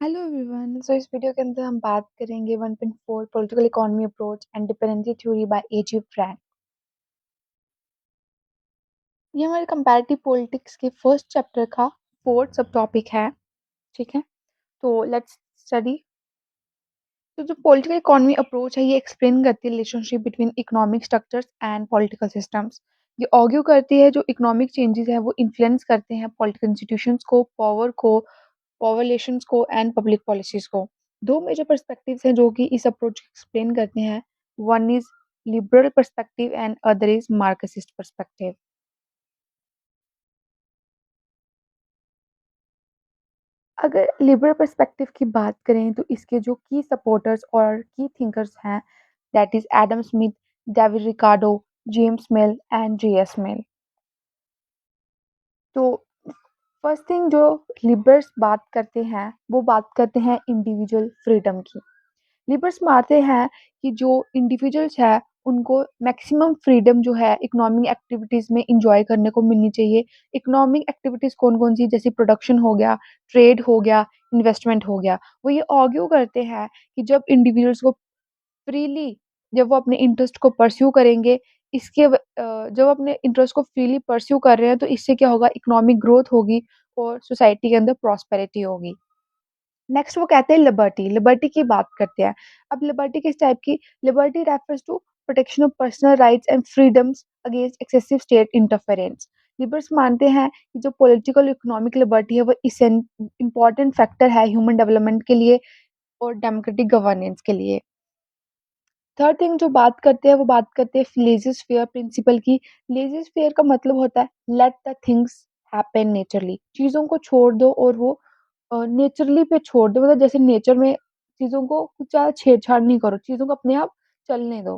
Hello everyone. इस video के अंदर हम बात करेंगे 1.4 political economy approach and dependency theory by AG Frank. ये हमारे कंपैरेटिव पॉलिटिक्स के फर्स्ट चैप्टर का फोर्थ सब टॉपिक है। ठीक है, तो लेट्स स्टडी। तो जो पॉलिटिकल इकोनॉमी अप्रोच है ये एक्सप्लेन करती है relationship between economic structures and political systems. ये आर्ग्यू करती है जो इकोनॉमिक चेंजेस है वो इन्फ्लुएंस करते हैं पॉलिटिकल इंस्टीट्यूशंस को, पावर रिलेशंस को एंड पब्लिक पॉलिसीज को। दो मेजर पर्सपेक्टिव्स हैं जो कि इस अप्रोच को एक्सप्लेन करते हैं। One is liberal perspective and other is Marxist perspective. अगर लिबरल पर्सपेक्टिव की बात करें तो इसके जो की सपोर्टर्स और की थिंकर्स हैं that is Adam Smith, David Ricardo, James Mill and JS Mill. तो फर्स्ट थिंग जो लिबरल्स बात करते हैं वो बात करते हैं इंडिविजुअल फ्रीडम की। लिबर्स मानते हैं कि जो इंडिविजुअल्स है उनको मैक्सिमम फ्रीडम जो है इकोनॉमिक एक्टिविटीज में इंजॉय करने को मिलनी चाहिए। इकोनॉमिक एक्टिविटीज कौन कौन सी, जैसे प्रोडक्शन हो गया, ट्रेड हो गया, इन्वेस्टमेंट हो गया। वो ये आर्ग्यू करते हैं कि जब इंडिविजुअल्स को फ्रीली, जब वो अपने इंटरेस्ट को परस्यू करेंगे, जब अपने इंटरेस्ट को फ्रीली परस्यू कर रहे हैं तो इससे क्या होगा, इकोनॉमिक ग्रोथ होगी और सोसाइटी के अंदर प्रॉस्पेरिटी होगी। नेक्स्ट वो कहते हैं लिबर्टी। लिबर्टी की बात करते हैं। अब लिबर्टी किस टाइप की, liberty refers to protection of personal rights and freedoms against excessive state interference. Liberals मानते हैं कि जो पॉलिटिकल इकोनॉमिक लिबर्टी है वो इम्पोर्टेंट फैक्टर है ह्यूमन डेवलपमेंट के लिए और डेमोक्रेटिक गवर्नेंस के लिए। थर्ड थिंग जो बात करते हैं वो बात करते हैं लेजिस फेयर प्रिंसिपल की। लेजिस फेयर का मतलब होता है let the things happen naturally, चीज़ों को छोड़ दो और वो नेचुरली पे छोड़ दो, मतलब जैसे नेचर में चीज़ों को कुछ ज़्यादा छेड़छाड़ नहीं करो, चीज़ों को अपने आप चलने दो।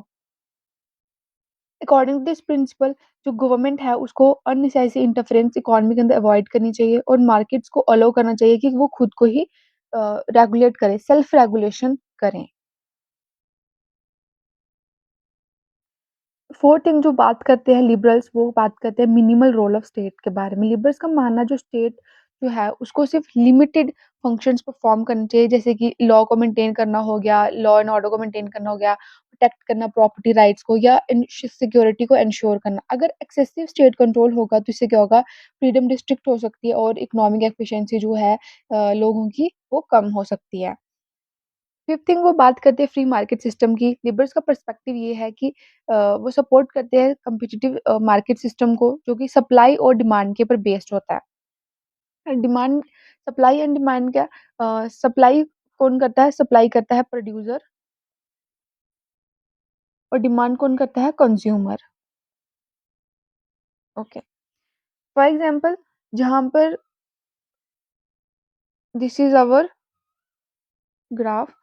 अकॉर्डिंग टू दिस प्रिंसिपल जो गवर्नमेंट है उसको अननेसेसरी इंटरफेरेंस इकोनॉमी के अंदर अवॉइड करनी चाहिए और मार्केट्स को अलाउ करना चाहिए कि वो खुद को ही रेगुलेट करें, सेल्फ रेगुलेशन करें। फोर्थ थिंग जो बात करते हैं लिबरल्स, वो बात करते हैं मिनिमल रोल ऑफ स्टेट के बारे में। लिबरल्स का मानना जो स्टेट जो है उसको सिर्फ लिमिटेड फंक्शंस परफॉर्म करने चाहिए, जैसे कि लॉ को मेंटेन करना हो गया, लॉ एंड ऑर्डर को मेंटेन करना हो गया, प्रोटेक्ट करना प्रॉपर्टी राइट्स को या सिक्योरिटी को इंश्योर करना। अगर एक्सेसिव स्टेट कंट्रोल होगा तो इससे क्या होगा, फ्रीडम डिस्ट्रिक्ट हो सकती है और इकोनॉमिक एफिशिएंसी जो है लोगों की वो कम हो सकती है। फिफ्थ थिंग वो बात करते हैं फ्री मार्केट सिस्टम की। लिबरल्स का पर्सपेक्टिव ये है कि वो सपोर्ट करते हैं कम्पिटिटिव मार्केट सिस्टम को जो कि सप्लाई और डिमांड के ऊपर बेस्ड होता है। डिमांड, सप्लाई एंड डिमांड क्या, सप्लाई कौन करता है, सप्लाई करता है प्रोड्यूसर और डिमांड कौन करता है, कंज्यूमर। ओके, फॉर एग्जांपल जहाँ पर दिस इज आवर ग्राफ,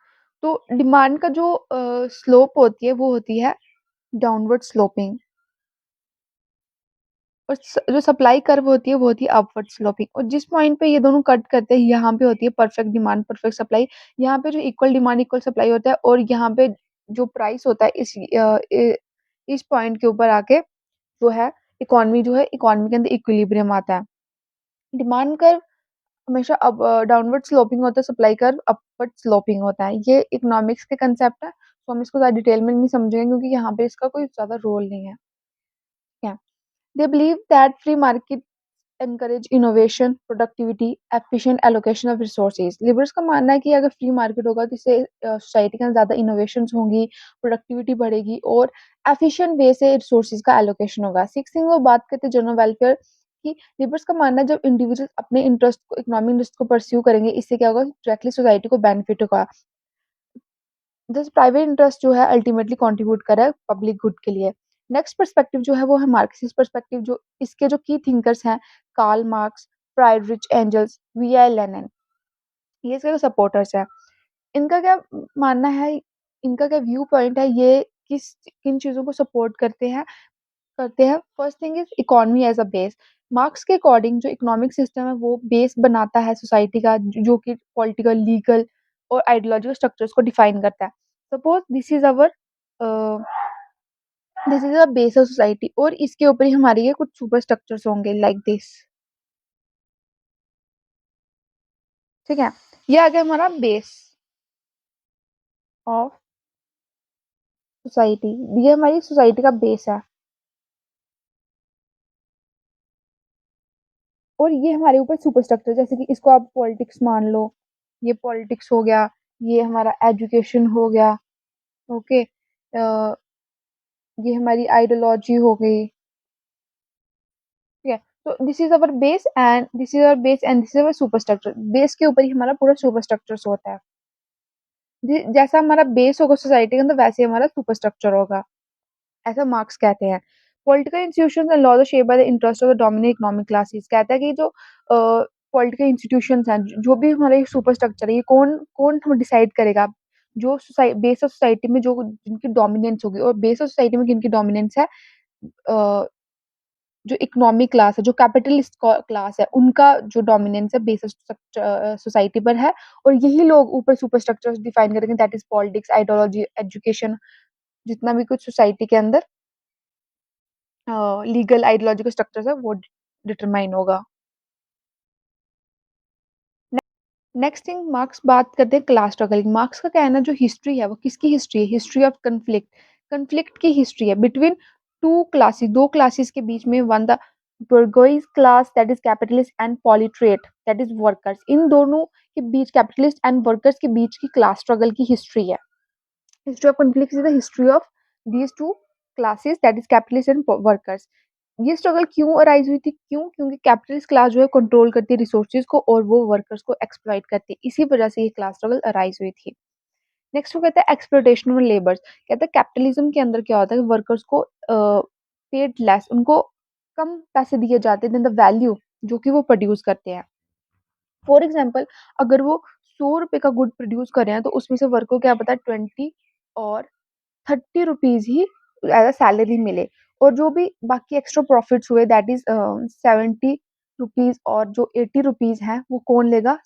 तो डिमांड का जो स्लोप होती है वो होती है डाउनवर्ड स्लोपिंग और जो सप्लाई कर्व होती है वो होती है अपवर्ड स्लोपिंग। और जिस पॉइंट पे ये दोनों कट करते हैं यहाँ पे होती है परफेक्ट डिमांड परफेक्ट सप्लाई। यहाँ पे जो इक्वल डिमांड इक्वल सप्लाई होता है और यहाँ पे जो प्राइस होता है इस पॉइंट के ऊपर आके जो है इकोनॉमी, जो है इकोनॉमी के अंदर इक्विलिब्रियम आता है। डिमांड कर्व हमेशा अब डाउनवर्ड स्लोपिंग होता है, सप्लाई कर्व अपवर्ड स्लोपिंग होता है। ये इकोनॉमिक्स के कंसेप्ट है तो हम इसको ज्यादा डिटेल में नहीं समझेंगे क्योंकि यहाँ पे इसका कोई ज्यादा रोल नहीं है। क्या, they believe that free market encourage innovation, productivity, efficient allocation of resources। Liberals का मानना है कि अगर फ्री मार्केट होगा तो इससे सोसाइटी के अंदर ज्यादा इनोवेशंस होंगी, प्रोडक्टिविटी बढ़ेगी और एफिशिएंट वे से रिसोर्सेज का एलोकेशन होगा। सिक्स थिंग वो बात करते हैं जनरल वेलफेयर की। लिबरल्स का मानना है जब इंडिविजुअल अपने इंटरेस्ट को, इकोनॉमिक इंटरेस्ट को परस्यू करेंगे इससे क्या होगा, डायरेक्टली सोसाइटी को बेनिफिट होगा। दिस प्राइवेट इंटरेस्ट जो है अल्टीमेटली कंट्रीब्यूट कर रहा है पब्लिक गुड के लिए। नेक्स्ट पर्सपेक्टिव जो है वो है मार्क्सिस्ट पर्सपेक्टिव। जो इसके जो की थिंकर्स हैं Karl Marx, Friedrich Engels, V I Lenin, ये इसके सपोर्टर्स हैं। इनका क्या मानना है, इनका क्या व्यू पॉइंट है, ये किस किन चीजों को सपोर्ट करते हैं। First thing is economy as a base. Marx के अकॉर्डिंग जो इकोनॉमिक सिस्टम है वो बेस बनाता है सोसाइटी का, जो कि पॉलिटिकल, लीगल और आइडियोलॉजिकल स्ट्रक्चर्स को डिफाइन करता है। Suppose this is a base of society और इसके ऊपर ही हमारे ये कुछ सुपर स्ट्रक्चर्स होंगे लाइक दिस। ठीक है। ये आ गया हमारा बेस ऑफ सोसाइटी। ये हमारी सोसाइटी का बेस है। और ये हमारे ऊपर सुपर स्ट्रक्चर, जैसे कि इसको आप पॉलिटिक्स मान लो, ये पॉलिटिक्स हो गया, ये हमारा एजुकेशन हो गया। ओके, ये हमारी आइडियोलॉजी हो गई। ठीक है। तो this is our base and this is our base and this is our super structure. Base के ऊपर ही हमारा पूरा सुपर स्ट्रक्चर होता है। जैसा हमारा बेस होगा सोसाइटी का, तो वैसे ही हमारा सुपर स्ट्रक्चर होगा, ऐसा मार्क्स कहते हैं। Political institutions and laws shape by the interest of the dominant economic classes. कहता है कि जो पॉलिटिकल इंस्टीट्यूशंस हैं, जो भी हमारे सुपर स्ट्रक्चर है, ये कौन कौन डिसाइड करेगा? जो बेस ऑफ सोसाइटी में जो जिनकी डोमिनेंस होगी, और बेस ऑफ सोसाइटी में किनकी डोमिनेंस है, जो इकोनॉमिक क्लास है, जो कैपिटलिस्ट क्लास है, उनका जो डोमिनेंस है बेस सोसाइटी पर है। और यही लोग ऊपर सुपर स्ट्रक्चर डिफाइन करेंगे, that is politics, ideology, education, जितना भी कुछ सोसाइटी के अंदर लीगल आइडियोलॉजिकल स्ट्रक्चर है, वो डिटरमाइन होगा। नेक्स्ट थिंग, मार्क्स बात करते हैं क्लास स्ट्रगल। मार्क्स का कहना है जो हिस्ट्री है वो किसकी हिस्ट्री है? History of conflict. कन्फ्लिक्ट की हिस्ट्री है बिटवीन टू क्लासेस, दो क्लासेस के बीच में। One the bourgeois class that is capitalist and proletariat that is workers. इन दोनों के बीच, कैपिटलिस्ट एंड वर्कर्स के बीच की क्लास स्ट्रगल की हिस्ट्री है। History of conflict is the history of these two classes that is capitalist and workers. ये स्ट्रगल क्यों अराइज हुई थी? क्यों? क्योंकि कैपिटलिस्ट क्लास जो है कंट्रोल करती है रिसोर्सेज को, और वो वर्कर्स को एक्सप्लॉइट करती है। इसी वजह से ये क्लास स्ट्रगल अराइज हुई थी। नेक्स्ट वो कहता है एक्सप्लॉइटेशन ऑफ लेबर्स। कहता है कैपिटलिज्म के अंदर क्या होता है, वर्कर्स को पेड लेस, उनको कम पैसे दिए जाते हैं देन द वैल्यू जो कि वो प्रोड्यूस करते हैं। फॉर एग्जाम्पल, अगर वो 100 रुपए का गुड प्रोड्यूस कर रहे हैं, तो उसमें से वर्क को क्या पता है 20 और 30 रुपीज ही एज अ सैलरी मिले। और जो भी बाकी एक्स्ट्रा प्रॉफिट्स हुए, दैट इज 70 रुपीज, और जो 80 रुपीज है वो कौन लेगा?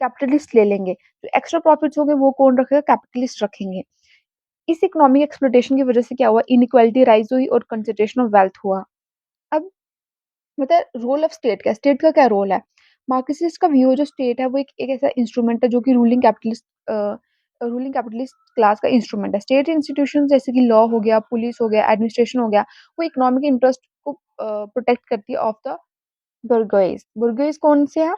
कैपिटलिस्ट ले लेंगे। जो एक्स्ट्रा प्रॉफिट्स होंगे वो कौन रखेगा? कैपिटलिस्ट रखेंगे। इस इकोनॉमिक एक्सप्लोटेशन की वजह से क्या हुआ? इनइक्वालिटी राइज हुई और कंसंट्रेशन ऑफ वेल्थ हुआ। अब मतलब रोल ऑफ स्टेट क्या? स्टेट का क्या रोल है? मार्क्सिस्ट का व्यू, जो स्टेट है वो एक ऐसा इंस्ट्रूमेंट है जो कि रूलिंग कैपिटलिस्ट क्लास का इंस्ट्रूमेंट है। स्टेट इंस्टीट्यूशन जैसे कि लॉ हो गया, पुलिस हो गया, एडमिनिस्ट्रेशन हो गया, वो इकोनॉमिक इंटरेस्ट को प्रोटेक्ट करती है ऑफ द बुर्गोइज। बुर्गोइज कौन से है?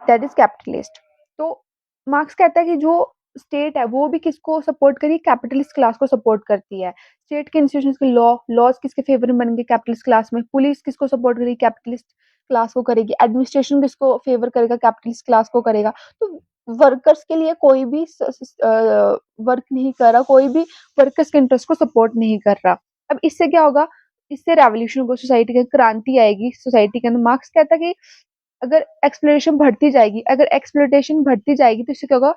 That is capitalist. तो मार्क्स कहता है कि जो स्टेट है वो भी किसको सपोर्ट करी? कैपिटलिस्ट क्लास को सपोर्ट करती है। स्टेट के इंस्टीट्यूशंस के लॉज किसके फेवर में बनेंगे? कैपिटलिस्ट क्लास में। पुलिस किसको सपोर्ट करेगी? कैपिटलिस्ट क्लास को करेगी। एडमिनिस्ट्रेशन किसको फेवर करेगा? कैपिटलिस्ट क्लास को करेगा। तो वर्कर्स के लिए कोई भी वर्क नहीं कर रहा, कोई भी वर्कर्स के इंटरेस्ट को सपोर्ट नहीं कर रहा। अब इससे क्या होगा? इससे रेवोल्यूशन को, सोसाइटी की क्रांति आएगी सोसाइटी के अंदर। मार्क्स कहता है कि अगर एक्सप्लोइटेशन बढ़ती जाएगी तो इससे क्या होगा?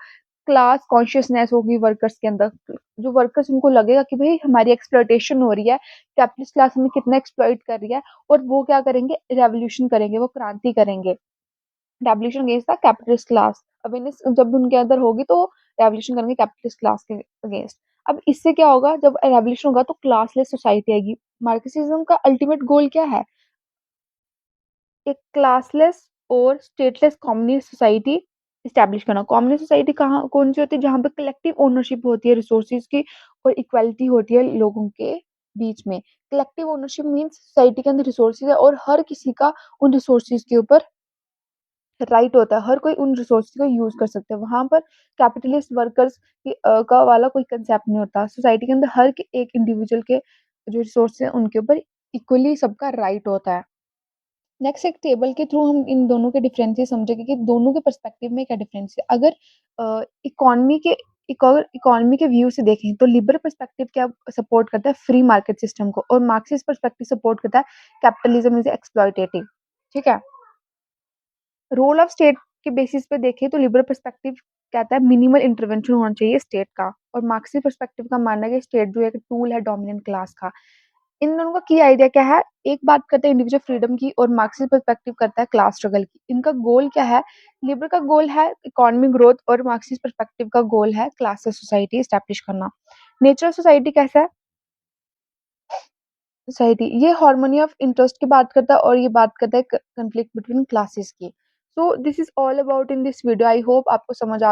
क्लास कॉन्शियसनेस होगी वर्कर्स के अंदर। जो वर्कर्स, उनको लगेगा कि भाई हमारी एक्सप्लोइटेशन हो रही है, कैपिटलिस्ट क्लास हमें कितना एक्सप्लॉइट कर रही है, और वो क्या करेंगे? रेवोल्यूशन करेंगे, वो क्रांति करेंगे, revolution against the capitalist class. Awareness जब उनके अंदर होगी तो रेवोल्यूशन करेंगे कैपिटलिस्ट क्लास के अगेंस्ट। अब इससे क्या होगा? जब रेवोल्यूशन होगा तो क्लासलेस सोसाइटी आएगी। मार्क्सिज्म का अल्टीमेट गोल क्या है? एक क्लासलेस और स्टेटलेस कम्युनिस्ट सोसाइटी इस्टेब्लिश करना। कम्युनिस्ट सोसाइटी कहाँ कौन सी होती है? जहाँ पे कलेक्टिव ओनरशिप होती है रिसोर्सेज की, और इक्वालिटी होती है लोगों के बीच में। कलेक्टिव ओनरशिप मीन्स सोसाइटी के अंदर रिसोर्सेज है और हर किसी का उन रिसोर्सेज के ऊपर राइट होता है, हर कोई उन रिसोर्सेज को यूज कर सकते हैं। वहां पर कैपिटलिस्ट वर्कर्स का वाला कोई कंसेप्ट नहीं होता। सोसाइटी के अंदर एक इंडिविजुअल के जो रिसोर्स है उनके ऊपर इक्वली सबका राइट होता है। नेक्स्ट एक टेबल के थ्रू हम इन दोनों के डिफरेंसेस समझेंगे कि दोनों के पर्सपेक्टिव में क्या डिफरेंस है। अगर इकोनॉमी के इकोनॉमी के व्यू से देखें तो लिबरल पर्सपेक्टिव क्या सपोर्ट करता है? फ्री मार्केट सिस्टम को। और मार्क्सिस्ट पर्सपेक्टिव सपोर्ट करता है कैपिटलिज्म इज एक्सप्लॉइटेटिव। ठीक है। रोल ऑफ स्टेट के बेसिस पे देखें तो लिबरल पर्सपेक्टिव कहता है मिनिमल इंटरवेंशन होना चाहिए स्टेट का, और मार्क्सिस्ट पर्सपेक्टिव का मानना है कि स्टेट जो है एक टूल है डोमिनेंट क्लास का। इन दोनों का की आइडिया क्या है? एक बात करते हैं इंडिविजुअल फ्रीडम की, और मार्क्सिस्ट पर्सपेक्टिव करता है क्लास स्ट्रगल की। इनका गोल क्या है? लिबरल का गोल है इकोनॉमिक ग्रोथ, और मार्क्सिस्ट पर्सपेक्टिव का गोल है क्लासेस सोसाइटी स्टैब्लिश करना। नेचर ऑफ सोसाइटी कैसा है? सोसाइटी ये हार्मोनी ऑफ इंटरेस्ट की बात करता है, और ये बात करता है कंफ्लिक्ट बिटवीन क्लासेस की। So this is all about in this video. I hope आपको समझ आ